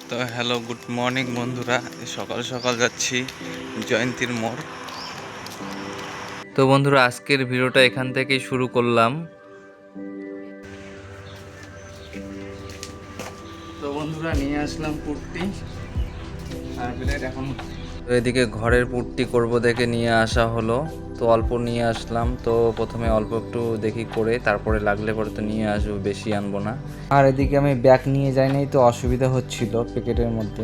তো hello, good morning বন্ধুরা। সকাল সকাল যাচ্ছি জয়ন্তীর মোড়। তো বন্ধুরা, আজকের ভিডিওটা এখান থেকেই শুরু করলাম। তো বন্ধুরা, নিয়ে আসলাম পুট্টি আর প্লেট। এখন তো এদিকে ঘরের পুট্টি করব দেখে নিয়ে আসা হলো। তো অল্প নিয়ে আসলাম। তো প্রথমে অল্প একটু দেখি করে, তারপরে লাগলে পরে তো নিয়ে আসবো, বেশি আনবো না। আর এদিকে আমি ব্যাগ নিয়ে যাই নাই, তো অসুবিধা হচ্ছিল প্যাকেটের মধ্যে।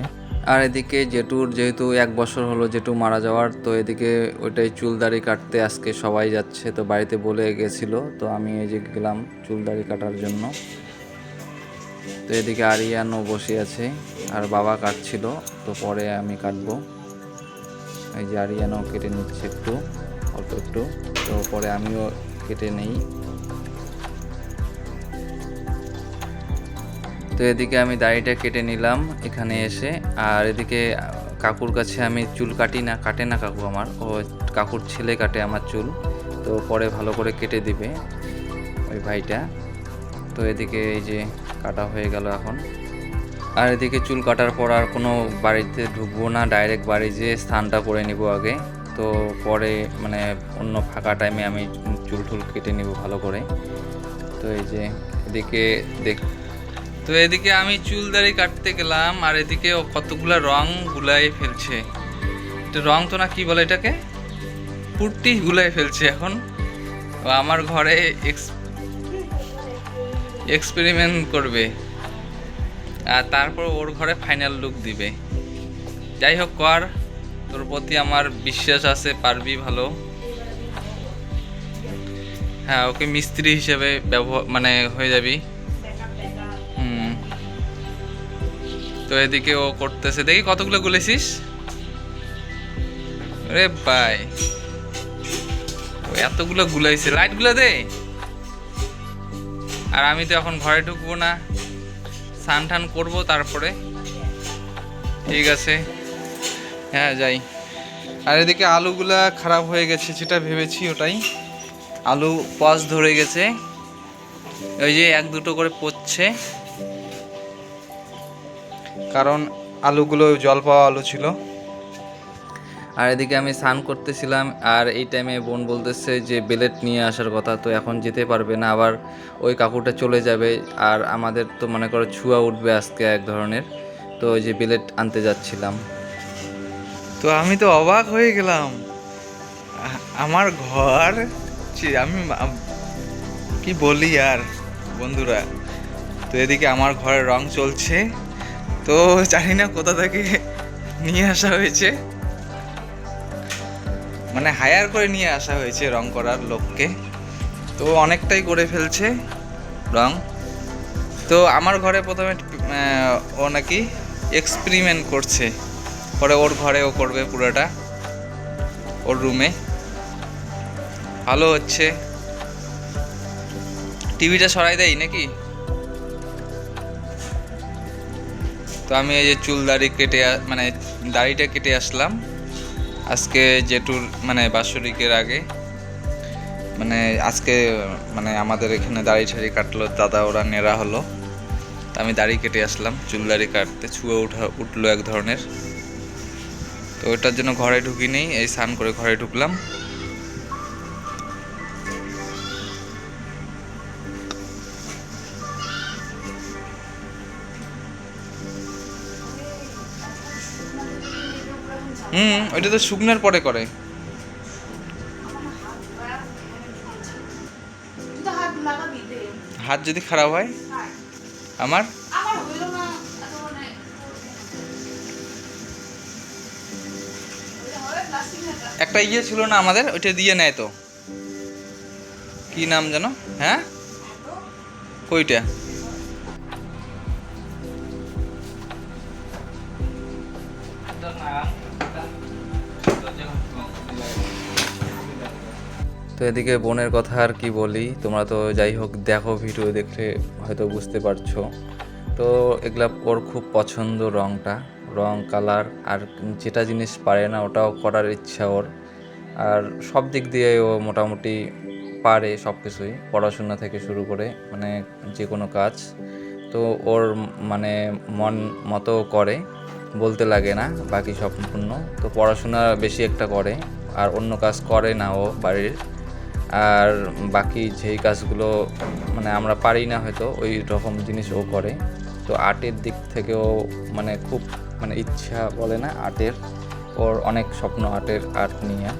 আর এদিকে জেঠুর যেহেতু 1 বছর হলো জেঠু মারা যাওয়ার, তো এদিকে ওইটাই চুল দাড়ি কাটতে আজকে সবাই যাচ্ছে। তো বাড়িতে বলে গেছিলো, তো আমি এই যে গেলাম চুল দাড়ি কাটার জন্য। তো এদিকে আরিয়ানও বসে আছে আর বাবা কাটছিল, তো পরে আমি কাটবো। এই যে আরিয়ানও কেটে নিচ্ছে একটু, অল্প একটু। তো পরে আমিও কেটে নেই। তো এদিকে আমি দাড়িটা কেটে নিলাম এখানে এসে। আর এদিকে কাকুর কাছে আমি চুল কাটি না, কাটে না কাকু আমার, ও কাকুর ছেলে কাটে আমার চুল। তো পরে ভালো করে কেটে দিবে ওই ভাইটা। তো এদিকে এই যে কাটা হয়ে গেল এখন। আর এদিকে চুল কাটার পর আর কোনো বাড়িতে ঢুকবো না, ডাইরেক্ট বাড়ি যেয়ে স্নানটা করে নিব আগে। তো পরে মানে অন্য ফাঁকা টাইমে আমি চুল টুল কেটে নিব ভালো করে। তো এই যে এদিকে তো এদিকে আমি চুল দাড়ি কাটতে গেলাম, আর এদিকে ও কতগুলা রং গুলাই ফেলছে। এটা রং তো না, কি বলে এটাকে, পুট্টি গুলাই ফেলছে এখন। ও আমার ঘরে এক্সপেরিমেন্ট করবে, আর তারপর ওর ঘরে ফাইনাল লুক দিবে। যাই হোক, কর, তোর প্রতি আমার বিশ্বাস আছে, পারবি ভালো। হ্যাঁ, ওকে মিস্ত্রি হিসেবে ব্যবহার মানে হয়ে যাবি। হুম। তো এদিকে ও করতেছে, দেখি কতগুলো গুলেছিস। আরে ভাই, ও এতগুলো গুলাইছে, লাইটগুলো দে। আর আমি তো এখন ঘরে ঢুকবো না, স্নান টান করবো তারপরে। ঠিক আছে, হ্যাঁ যাই। আর এদিকে আলুগুলা খারাপ হয়ে গেছে, যেটা ভেবেছি ওটাই। আলু পচ ধরে গেছে, ওই যে এক দুটো করে পচছে, কারণ আলুগুলো জল পাওয়া আলু ছিল। আর এদিকে আমি স্নান করতেছিলাম, আর এই টাইমে বোন বলতেছে যে বেলেট নিয়ে আসার কথা। তো এখন যেতে পারবে না, আবার ওই কাকুটা চলে যাবে। আর আমাদের তো মনে করো ছুয়া উঠবে আজকে এক ধরনের। তো ওই যে বেলেট আনতে যাচ্ছিলাম। তো আমি তো অবাক হয়ে গেলাম, আমার ঘর, আমি কি বলি আর বন্ধুরা। তো এদিকে আমার ঘরের রং চলছে। তো জানি না কোথা থেকে নিয়ে আসা হয়েছে, মানে হায়ার করে নিয়ে আসা হয়েছে রং করার লোককে। তো অনেকটাই করে ফেলছে রং। তো আমার ঘরে প্রথমে ও নাকি এক্সপেরিমেন্ট করছে, পরে ওর ঘরে ও করবে পুরোটা, ওর রুমে। ভালো হচ্ছে। টিভিটা সরাই দেয় নাকি। তো আমি এই যে চুল দাড়ি কেটে মানে দাড়িটা কেটে আসলাম আজকে জেঠুর মানে বাৎসরিকের আগে। মানে আজকে মানে আমাদের এখানে দাড়ি ঠাড়ি কাটলো দাদা, ওরা নেড়া হলো। তা আমি দাড়ি কেটে আসলাম, চুল দাড়ি কাটতে ছুঁয়ে উঠলো এক ধরনের। তো ওটার জন্য ঘরে ঢুকি নেই, এই স্নান করে ঘরে ঢুকলাম। ওইটা তো শুকনার পরে করে। হাত যদি খারাপ হয় আমার, একটা ইয়ে ছিল না আমাদের, ওইটা দিয়ে নেয় তো, কি নাম যেন, হ্যাঁ কইটা। তো এদিকে বোনের কথা আর কি বলি, তোমরা তো যাই হোক দেখো, ভিডিও দেখলে হয়তো বুঝতে পারছো। তো এগুলা ওর খুব পছন্দ, রংটা, রং কালার, আর যেটা জিনিস পারে না ওটাও করার ইচ্ছা ওর। আর সব দিক দিয়ে ও মোটামুটি পারে সব কিছুই, পড়াশোনা থেকে শুরু করে মানে যে কোনো কাজ। তো ওর মানে মন মতো করে, বলতে লাগে না বাকি সম্পূর্ণ। তো পড়াশোনা বেশি একটা করে, আর অন্য কাজ করে না ও বাড়ির। আর বাকি যেই কাজগুলো মানে আমরা পারি না হয়তো ওই রকম জিনিস ও করে। তো আর্টের দিক থেকেও মানে খুব মানে ইচ্ছা বলে না আর্টের, ওর অনেক স্বপ্ন আর্ট নিয়ে।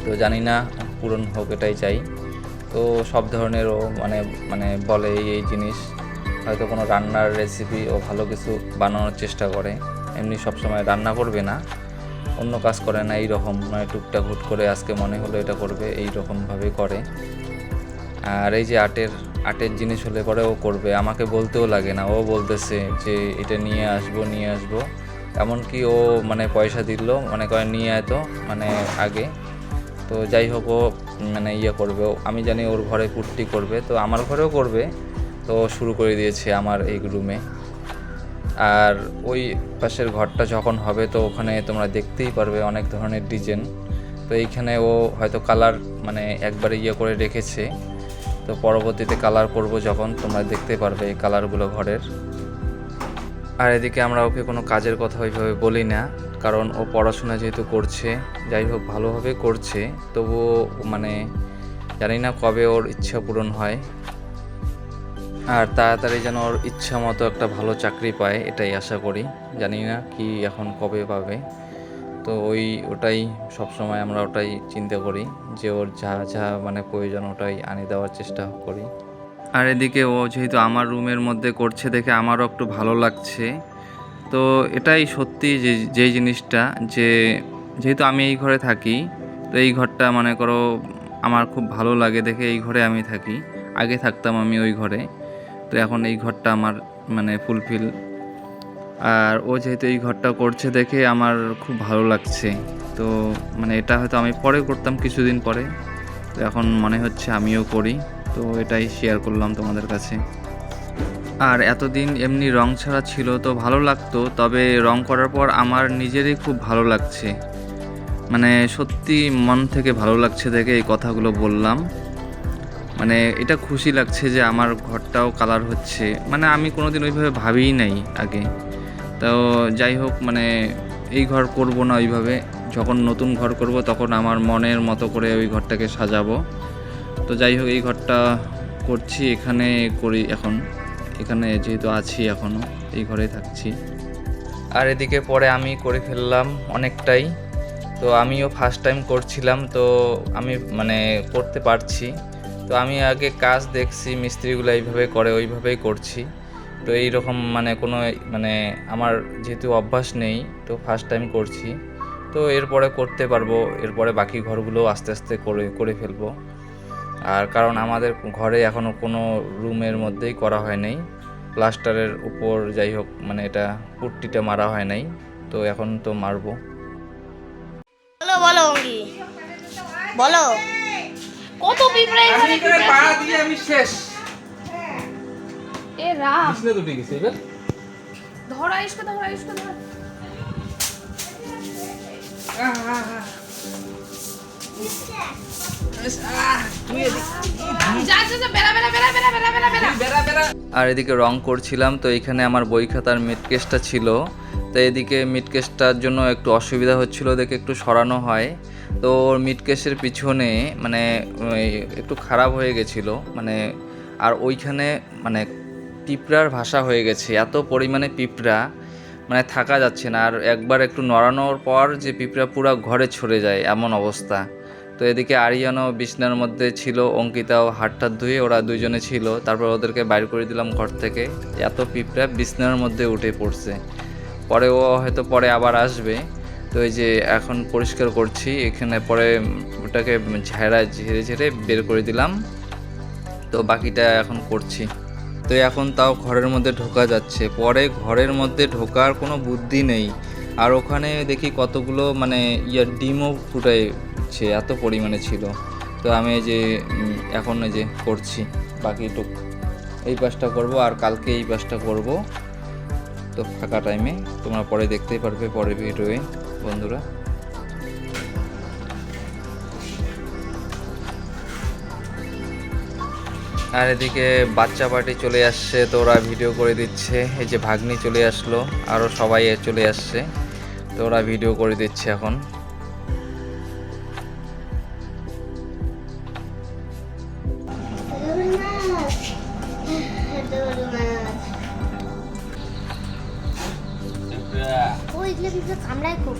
তো জানি না পূরণ হোক, এটাই চাই। তো সব ধরনের ও মানে মানে বলে এই জিনিস, হয়তো কোনো রান্নার রেসিপি ও ভালো কিছু বানানোর চেষ্টা করে। এমনি সবসময় রান্না করবে না, অন্য কাজ করে না, এই রকম মানে টুকটাক হুট করে আজকে মনে হলো এটা করবে, এই রকমভাবে করে। আর এই যে আর্টের জিনিস হলে পরে ও করবে, আমাকে বলতেও লাগে না, ও বলতেছে যে এটা নিয়ে আসবো। এমনকি ও মানে পয়সা দিল, মনে করে নিয়ে আয় তো মানে আগে। তো যাই হোক ও মানে করবে, আমি জানি ওর ঘরে পুট্টি করবে, তো আমার ঘরেও করবে। তো শুরু করে দিয়েছে আমার এই রুমে। আর ওই পাশের ঘরটা যখন হবে তো ওখানে তোমরা দেখতেই পারবে অনেক ধরনের ডিজাইন। তো এইখানে ও হয়তো কালার মানে একবারে করে রেখেছে, তো পরবর্তীতে কালার করব যখন তোমরা দেখতে পারবে এই কালারগুলো ঘরের। আর এদিকে আমরা ওকে কোনো কাজের কথা ওইভাবে বলি না, কারণ ও পড়াশোনা যেহেতু করছে, যাই হোক ভালোভাবে করছে, তবুও মানে জানি না কবে ওর ইচ্ছা পূরণ হয়, আর তাড়াতাড়ি যেন ওর ইচ্ছা মতো একটা ভালো চাকরি পায়, এটাই আশা করি। জানি না কি এখন কবে পাবে। তো ওটাই সবসময় আমরা ওটাই চিন্তা করি যে ওর যা মানে প্রয়োজন ওটাই আনি দেওয়ার চেষ্টা করি। আর এদিকে ও যেহেতু আমার রুমের মধ্যে করছে দেখে আমারও একটু ভালো লাগছে। তো এটাই সত্যি যেই জিনিসটা যে যেহেতু আমি এই ঘরে থাকি, তো এই ঘরটা মনে করো আমার খুব ভালো লাগে দেখে এই ঘরে আমি থাকি। আগে থাকতাম আমি ওই ঘরে, তো এখন এই ঘরটা আমার মানে ফুলফিল। আর ও যেহেতু এই ঘরটা করছে দেখে আমার খুব ভালো লাগছে। তো মানে এটা হয়তো আমি পরে করতাম কিছুদিন পরে, তো এখন মনে হচ্ছে আমিও করি। তো এটাই শেয়ার করলাম তোমাদের কাছে। আর এতদিন এমনি রং ছাড়া ছিল তো ভালো লাগতো, তবে রং করার পর আমার নিজেরই খুব ভালো লাগছে, মানে সত্যি মন থেকে ভালো লাগছে দেখে এই কথাগুলো বললাম। মানে এটা খুশি লাগছে যে আমার ঘরটাও কালার হচ্ছে, মানে আমি কোনোদিন ওইভাবে ভাবিই নাই আগে। তো যাই হোক মানে এই ঘর করব না ওইভাবে, যখন নতুন ঘর করব তখন আমার মনের মতো করে ওই ঘরটাকে সাজাবো। তো যাই হোক এই ঘরটা করছি, এখানে করি এখন, এখানে যেহেতু আছি এখনও এই ঘরেই থাকছি। আর এদিকে পরে আমি করে ফেললাম অনেকটাই। তো আমিও ফার্স্ট টাইম করছিলাম, তো আমি মানে করতে পারছি। তো আমি আগে কাজ দেখছি মিস্ত্রিগুলো এইভাবে করে, ওইভাবেই করছি। তো এই রকম মানে কোনো মানে আমার যেহেতু অভ্যাস নেই, তো ফার্স্ট টাইম করছি। তো এরপরে করতে পারবো, এরপরে বাকি ঘরগুলো আস্তে আস্তে করে ফেলবো। আর কারণ আমাদের ঘরে এখনও কোনো রুমের মধ্যেই করা হয় নাই, প্লাস্টারের উপর যাই হোক মানে এটা পুট্টিটা মারা হয় নাই, তো এখন তো মারবো। বলো বলো অঙ্গি বলো, কত পিঁপড়া এখানে পাড়া দিয়ে আমি শেষ। এ রাম বিছনা দুটি গেছে এবার। ধরা ইস্কো ধরা যা যা যা বেলা বেলা বেলা বেলা বেলা বেলা বেলা বেড়া বেড়া। আর এদিকে রং করছিলাম, তো এখানে আমার বই খাতার মিড কেসটা ছিল, তো এদিকে মিড কেসটার জন্য একটু অসুবিধা হচ্ছিল দেখে একটু সরানো হয়। তো ওর মিড কেসের পিছনে মানে একটু খারাপ হয়ে গেছিলো মানে, আর ওইখানে মানে পিঁপড়ার ভাষা হয়ে গেছে, এত পরিমাণে পিঁপড়া মানে থাকা যাচ্ছে না। আর একবার একটু নড়ানোর পর যে পিঁপড়া পুরো ঘরে ছড়ে যায় এমন অবস্থা। তো এদিকে আরিয়ানও বিছনার মধ্যে ছিল, অঙ্কিতাও হাতটা ধুয়ে ওরা দুইজনে ছিল, তারপর ওদেরকে বাইর করে দিলাম ঘর থেকে। এত পিঁপড়া বিছনার মধ্যে উঠে পড়ছে, পরে ও হয়তো পরে আবার আসবে। তো এই যে এখন পরিষ্কার করছি এখানে, পরে ওটাকে ঝেড়ে ঝেড়ে বের করে দিলাম। তো বাকিটা এখন করছি। তো এখন তাও ঘরের মধ্যে ঢোকা যাচ্ছে, পরে ঘরের মধ্যে ঢোকার কোনো বুদ্ধি নেই। আর ওখানে দেখি কতগুলো মানে ডিমও ফুটাইছে, এত পরিমাণে ছিল। তো আমি এই যে এখন এই যে করছি বাকিটুক, এই পাশটা করব আর কালকে এই পাশটা করব। তো ফাঁকা টাইমে তোমরা পরে দেখতেই পারবে পরের ভিডিওয়ে বন্ধুরা। আর এদিকে বাচ্চা পার্টি চলে আসছে, তো ওরা ভিডিও করে দিচ্ছে। এই যে ভাগ্নি চলে আসলো, আরও সবাই চলে আসছে, তো ওরা ভিডিও করে দিচ্ছে এখন। কামড়ায় খুব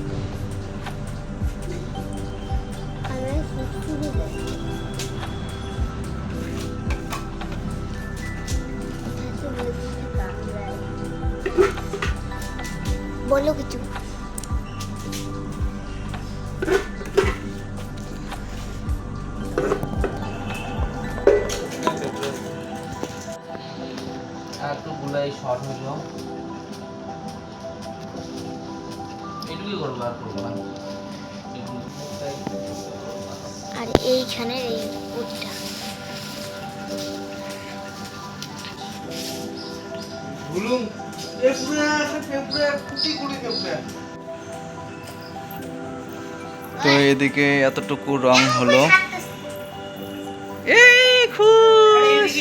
বলো কিছু। একটু গুলাই শর্ট হলো, এটুকুই করবো, আর করবো না। আর এইখানে এই পুরটা তো এদিকে এতটুকু রং হলো। এই খুশ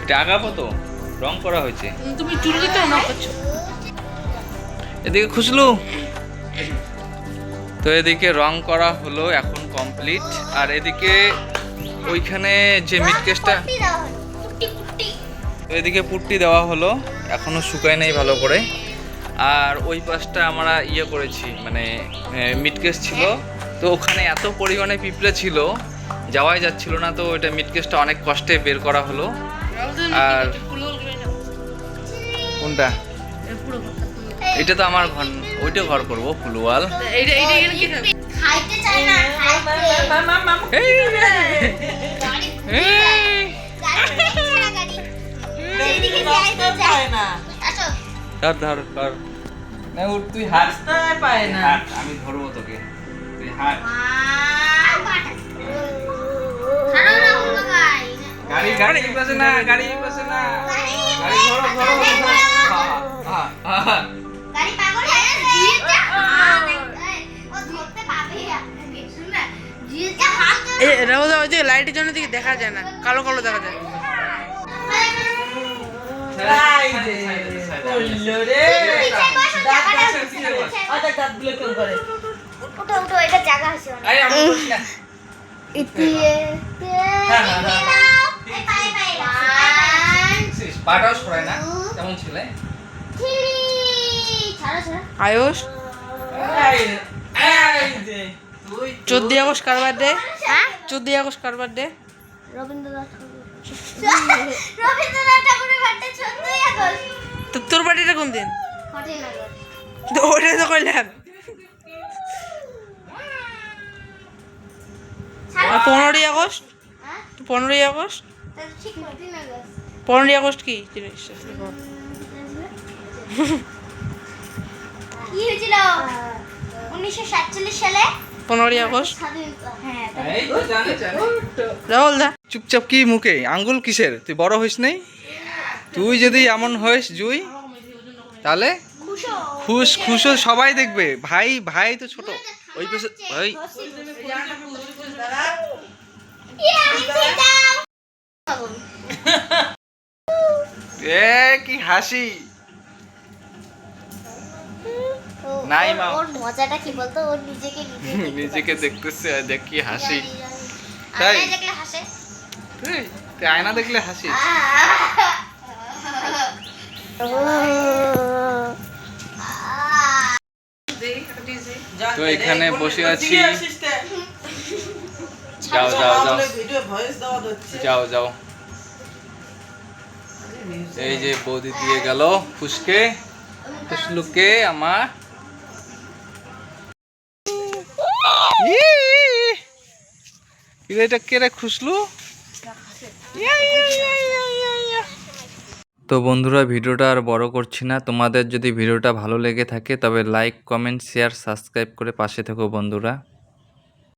এটা আগাবো তো, রং করা হয়েছে। তুমি চুলকে তো না করছো। এদিকে খুশলু, তো এদিকে রং করা হলো এখন কমপ্লিট। আর এদিকে ওইখানে যে মিট কেসটা, তো এদিকে পুট্টি দেওয়া হলো, এখনো শুকায় নাই ভালো করে। আর ওই পাশটা আমরা ইয়ে করেছি, মানে মিট কেস ছিল, তো ওখানে এত পরিমাণে পিঁপড়ে ছিল যাওয়াই যাচ্ছিল না, তো ওইটা মিট কেসটা অনেক কষ্টে বের করা হলো। আর কোনটা, এটা তো আমার ঘর, ওইটা ঘর করবো ফুলওয়াল। খাইতে চায় না, খাইতে ধর ধর ধর, না উঠ, তুই হাত পায় না, আমি ধরবো তোকে, তুই হাত। গাড়ি গাড়ি পাশে না, গাড়ি পাশে না, গাড়ি ধরো ধরো ধরো। গাড়ি পাগল হয়ে গেছে ও ধরতে পাবে না জিতে হাত এই রাউদা ওই যে লাইটের জন্য দিকে দেখা যায় না, কালো কালো দেখা যায়। ওটা ওটা এটা জায়গা আছে পাটাও সরায় না, কেমন ছিলে? আয়ুষ 14 আগস্ট কার বার্থডে? 14 আগস্ট কার বার্থডে? রবীন্দ্রনাথ ঠাকুরের বার্থডে 14ই আগস্ট। তো তোর বার্থডেটা কোন দিন? 14 আগস্ট। তো ওটা তো কইলাম। আর 15ই আগস্ট? 15ই আগস্ট? তাহলে ঠিক 14 আগস্ট। 15ই আগস্ট কি জিনিস? কি হয়েছিল 1947 সালে? 15ই আগস্ট। স্বাধীনতা। হ্যাঁ এই তো জানে জানে। রাহুল দা চুপচাপ কি মুখে আঙ্গুল কিসের? তুই বড় হইস নাই? তুই যদি এমন হইস জুই, তাহলে খুশ খুশ সবাই দেখবে। ভাই ভাই তো ছোট, ওই পাশে ভাই। এ কি হাসি নাই মা, ওর মজাটা কি বলতো, ওর নিজেকে নিজেকে দেখতেছে, দেখ কি হাসি। তাই আয়নায় দেখলে হাসে। তুই আয়না দেখলে হাসিস? তো এখানে বসে আছি, যাও যাও যাও যাও যাও। এই যে বৌদি দিয়ে গেল খুশকে, খুশলুকে আমার। এটা কে রে খুশলু? তো বন্ধুরা, ভিডিওটা আর বড় করছি না। তোমাদের যদি ভিডিওটা ভালো লেগে থাকে তবে লাইক, কমেন্ট, শেয়ার, সাবস্ক্রাইব করে পাশে থেকো বন্ধুরা।